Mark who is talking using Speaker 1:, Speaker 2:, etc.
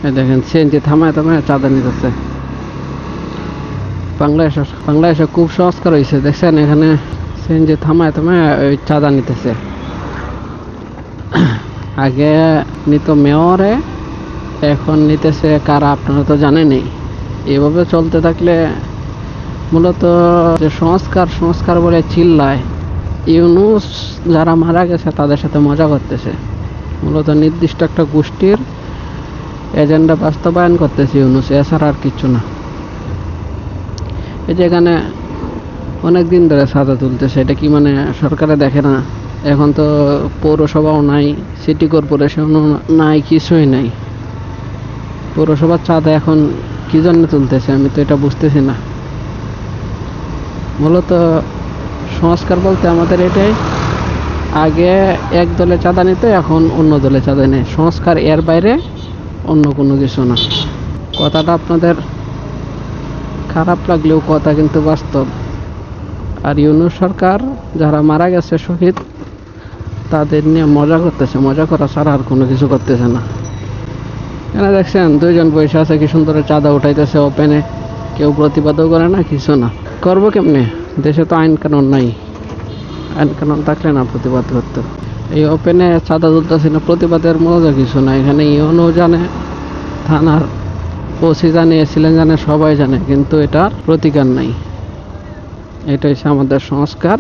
Speaker 1: এই দেখেন সিএনজি থামায় থামায় চাঁদা নিতেছে। বাংলাদেশে খুব সংস্কার হয়েছে, দেখছেন এখানে সিএনজি থামায় থামায় ওই চাঁদা নিতেছে। আগে নিত মেয়রে, এখন নিতেছে কারা আপনারা তো জানেনই। এভাবে চলতে থাকলে মূলত যে সংস্কার বলে চিল্লায়, ইউনূস যারা মারা গেছে তাদের সাথে মজা করতেছে। মূলত নির্দিষ্ট একটা গোষ্ঠীর এজেন্ডা বাস্তবায়ন করতেছে ইউনূস, এছাড়া আর কিছু না। এই যে এখানে অনেক দিন ধরে চাঁদা তুলতেছে, এটা কি মানে সরকারে দেখে না? এখন তো পৌরসভাও নাই, সিটি কর্পোরেশনও নাই, কিছুই নাই। পৌরসভার চাঁদা এখন কি জন্য তুলতেছে আমি তো এটা বুঝতেছি না। মূলত সংস্কার বলতে আমাদের এটাই, আগে এক দলে চাঁদা নিত, এখন অন্য দলে চাঁদা নেয়। সংস্কার এর বাইরে অন্য কোনো কিছু না। কথাটা আপনাদের খারাপ লাগলেও কথা কিন্তু বাস্তব। আর ইউনূস সরকার যারা মারা গেছে শহীদ, তাদের নিয়ে মজা করতেছে, মজা করা ছাড়া আর কোনো কিছু করতেছে না। এখানে দেখছেন দুইজন বসে আছে, কি সুন্দর চাঁদা উঠাইতেছে ওপেনে, কেউ প্রতিবাদও করে না, কিছু না। করবো কেমনে? দেশে তো আইন কানুন নাই, আইন কানুন থাকলে না প্রতিবাদ করতো। এই ওপেনে চাঁদা তুলতেছে না, প্রতিবাদের মজা কিছু না। এখানে ইউনও জানে, থানার ওসি জানে, এসিলেন জানে, সবাই জানে, কিন্তু এটার প্রতিকার নাই। এটা হচ্ছে আমাদের সংস্কার।